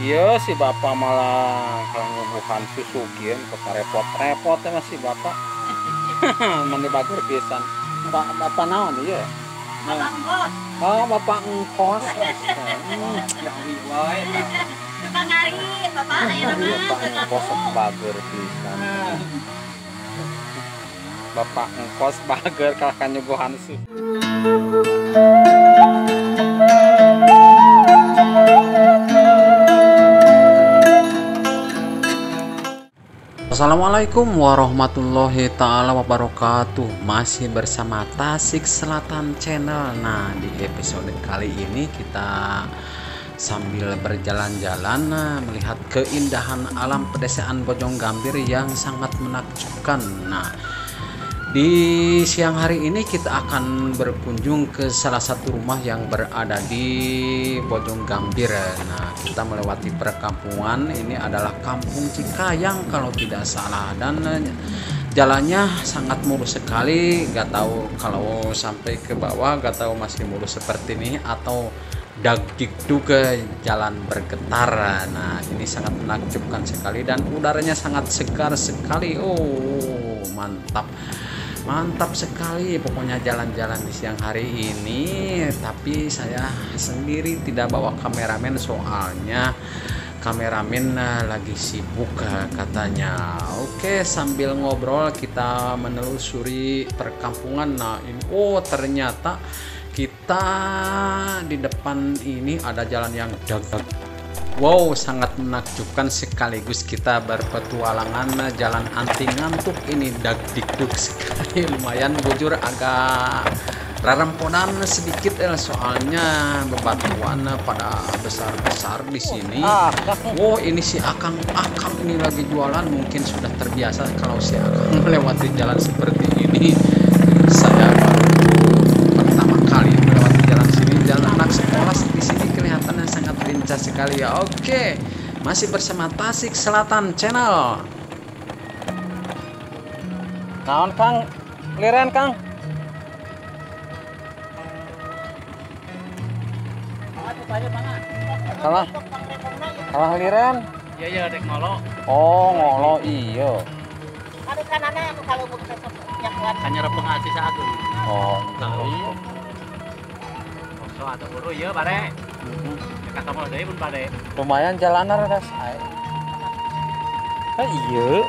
Iya si bapak malah kelangguhan susukin kok repot-repot ya masih bapak. Mandi bager pisan. Bapak naon iya? Bapak Ngkos. Oh bapak engkos. Yang wiwai. Bapak ngari, bapak aya Iya mah. pak engkos bager pisan. Bapak engkos bager kakak nyuguhan susu. Assalamualaikum warahmatullahi ta'ala wabarakatuh. Masih bersama Tasik Selatan Channel. Nah di episode kali ini kita sambil berjalan-jalan melihat keindahan alam pedesaan Bojonggambir yang sangat menakjubkan. Nah di siang hari ini kita akan berkunjung ke salah satu rumah yang berada di Bojonggambir. Nah, kita melewati perkampungan. Ini adalah Kampung Cikayang kalau tidak salah, dan jalannya sangat mulus sekali. Gak tahu kalau sampai ke bawah, gak tahu masih mulus seperti ini atau dagdikduk jalan bergetar. Nah, ini sangat menakjubkan sekali dan udaranya sangat segar sekali. Oh, mantap sekali pokoknya jalan-jalan di siang hari ini. Tapi saya sendiri tidak bawa kameramen, soalnya kameramen lagi sibuk katanya. Oke, sambil ngobrol kita menelusuri perkampungan. Nah ini, oh ternyata kita di depan ini ada jalan yang dagdag. Wow, sangat menakjubkan sekaligus kita berpetualangan jalan anti ngantuk ini, dagdikduk sekali. Lumayan bujur agak rarempodan sedikit soalnya bebatuan pada besar-besar di sini. Wow, ini si Akang ini lagi jualan, mungkin sudah terbiasa kalau si Akang melewati jalan seperti ini. Saya baru pertama kali melewati jalan sini. Jalan anak sekolah di sini kelihatannya sangat lincah sekali ya. Oke, masih bersama Tasik Selatan Channel. Naon Kang? Liren Kang? Salah. Salah liren. Iya dek ngolo. Oh, ngolo iya. Anu kanana anu kalau begitu yang kuat. Hanya repeng hati satu. Oh, Tahu. So atau buru ya bare. Kata mau deui pun bare. lumayan jalanan guys. Iya.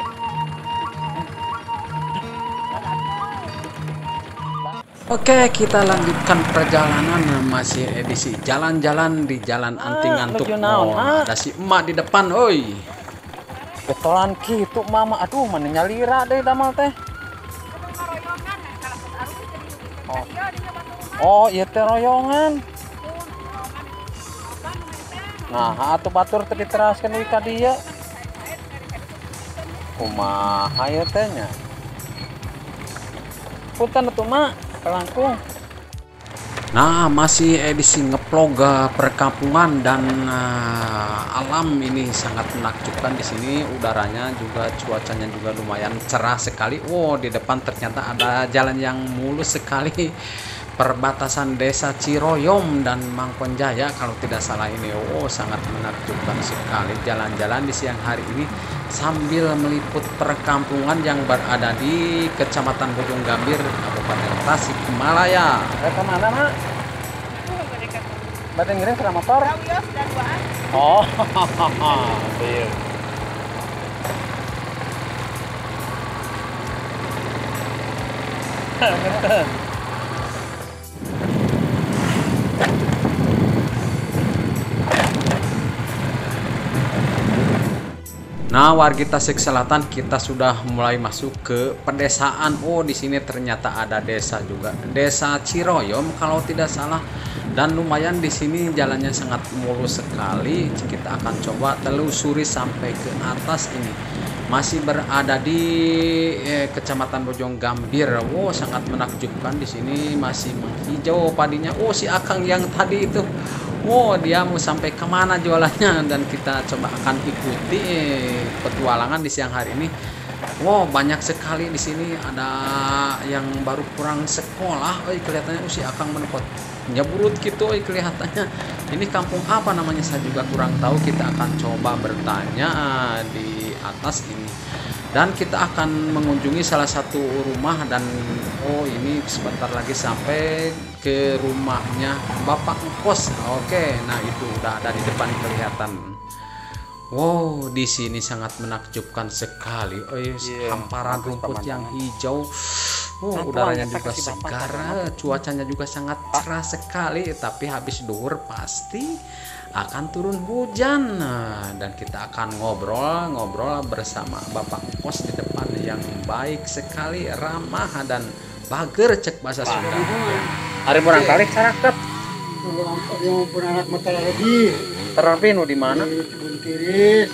Oke, kita lanjutkan perjalanan, masih edisi jalan-jalan di jalan anti ngantuk. Oh, ada si emak di depan, oi. Betolan gitu mama, aduh mana nyalira deh damal teh. Oh, iya teh royongan. Nah, atuh batur teh diteraskeun deui ka dieu. Kumaha ieu teh nya? Punten atuh mak, pelangkung. Nah, masih edisi ngevlog perkampungan dan alam ini sangat menakjubkan di sini. Udaranya juga, cuacanya juga lumayan cerah sekali. Wow, di depan ternyata ada jalan yang mulus sekali. Perbatasan Desa Ciroyom dan Mangkonjaya kalau tidak salah ini. Oh, sangat menakjubkan sekali jalan-jalan di siang hari ini sambil meliput perkampungan yang berada di Kecamatan Bojonggambir, Kabupaten Tasikmalaya. Kemana mak? Badan ngirim ke motor? Oh, iya. Nah, wargi Tasik Selatan, kita sudah mulai masuk ke pedesaan. Oh, di sini ternyata ada desa juga, Desa Ciroyom kalau tidak salah. Dan lumayan di sini jalannya sangat mulus sekali. Kita akan coba telusuri sampai ke atas ini. Masih berada di Kecamatan Bojonggambir. Oh, sangat menakjubkan di sini, masih menghijau padinya. Oh, si Akang yang tadi itu. Wow, dia mau sampai kemana jualannya, dan kita coba akan ikuti petualangan di siang hari ini. Wow, banyak sekali di sini. Ada yang baru pulang sekolah. Oh, kelihatannya si Akang menepot. nyebrut gitu kelihatannya. Ini kampung apa namanya saya juga kurang tahu. Kita akan coba bertanya di atas ini. Dan kita akan mengunjungi salah satu rumah dan ini sebentar lagi sampai ke rumahnya Bapak Kos. Oke, nah itu udah ada di depan kelihatan. Wow, di sini sangat menakjubkan sekali. Hamparan rumput yang hijau. Udaranya juga segar, cuacanya juga sangat cerah sekali. Tapi habis duhur pasti akan turun hujan. Dan kita akan ngobrol bersama Bapak Kos di depan yang baik sekali, ramah dan bager cek bahasa Sunda. Hari barangkali caraket. Yang pun anak mata lagi. Terapi nu di mana?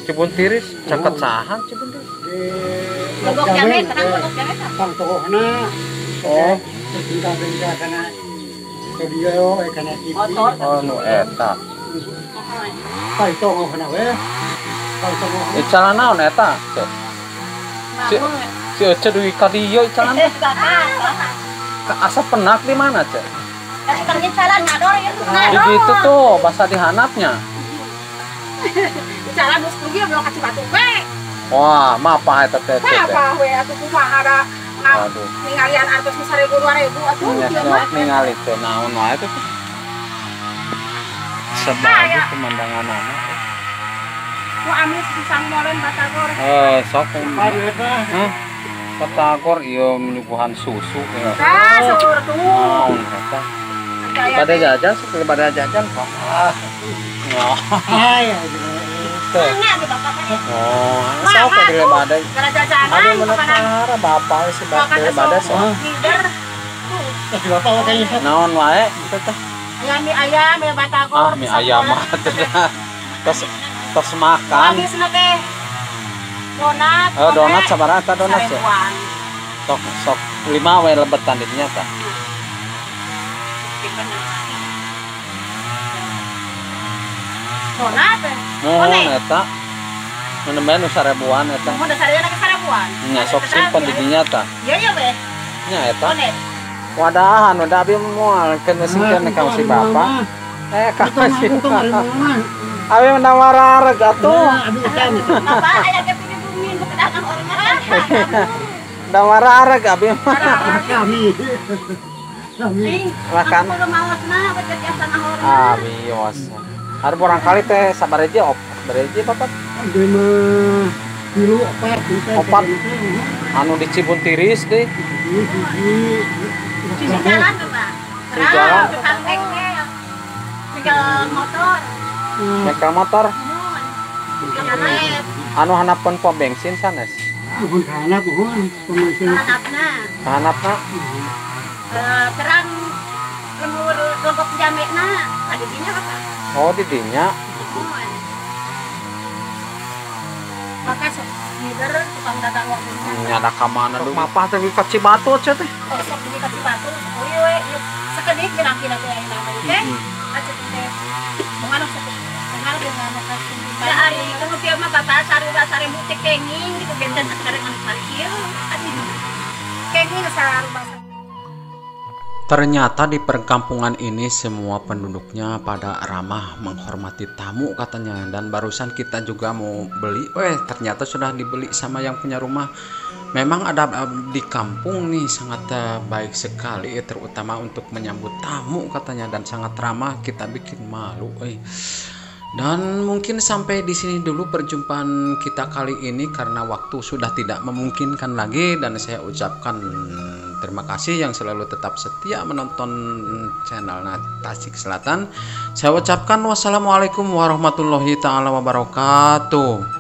Cibun Tiris, caket sahan Cibun Tiris. Gobok jamet, tenang gobok jamet. Kang tokohna. Bengka kana studio kana TV. Nu eta. Pai tokohna we. Pai tokohna. Icalan naon eta? Si Ece duwi ka dieu icalan. Asa penak di mana, Cek? Kasih jalan ngador ya tuh. Gitu tuh, bahasa dihanapnya. Jalan terus pergi belum kasih batu we. Wah, mapa eta teh. Apa we atuh kumaha ada ningalian artos 1.000 2.000 atuh. Ningali teh naon wae teh. Sebagai pemandangan anak. Ku amis pisang molen batagor. Sok. Batagor ieu menyuguhan susu ya. Syukur tuh. Naon eta? Pada jajan, sekali pada jajan Pak. Enggak di bapaknya. Sok kali pada. Gara jajanan. Ada menekara bapak si bapak pada sok. Leader. Tapi bapak kayaknya Naon wae kitu teh? Ayam ya batagor. Mie ayam mah teh. Tos makan. Habis teh. Donat. Donat sabaraha eta donat ya? Seribuan. Sok 5 we lebetan di dinya tah. Donat. Mohon eta. Nu nembe nu 1000-an eta. Mau dasarnya lagi 1000-an. Nya sok simpen di dinya tah. Iya we. Nya eta. Wadahan udah abi moal kena sikeun ka si bapak. Kasih. Abi menawar atuh. Bapak aya ke pilih bumin kedatangan orang. Dawararag abi mah. kami. Makan. Aku mawasna bekerjasama orang. Abi yos. Hari barangkali teh sabareje bereje bapak. Dia mah tilu opat. Anu di Cibun Tiris deh. Di jalan tuh, Pak. Di jalan. Tukang bengkel. Tinggal motor. Bengkel motor. Jalan. Anu hanapeun pom bensin sanes. Bukan kana bukan pemangkin. Hanapna. Hanapna. Terang lemur logok jamekna. Ada dinya apa? Oh di dinya. Pakai leader tukang dagang waktunya. Nyada ka mana dulu? Mapah teh ka Cibatu cenah teh. Oh, sok di kasih batu. Oh iya we, sekedik kira-kira teh ayeuna teh. Aja teh. Mangano sekedik. Mangano dengan kasih. Ya ari kan kieu mah bapak sari butik kenging gitu benten sekarang anu parkir. Adi. Kenging sarua. Ternyata di perkampungan ini semua penduduknya pada ramah menghormati tamu katanya. Dan barusan kita juga mau beli, ternyata sudah dibeli sama yang punya rumah. Memang ada di kampung nih sangat baik sekali, terutama untuk menyambut tamu katanya, dan sangat ramah. Kita bikin malu. Dan mungkin sampai di sini dulu perjumpaan kita kali ini karena waktu sudah tidak memungkinkan lagi. Dan saya ucapkan terima kasih yang selalu tetap setia menonton channel Tasik Selatan. Saya ucapkan wassalamualaikum warahmatullahi taala wabarakatuh.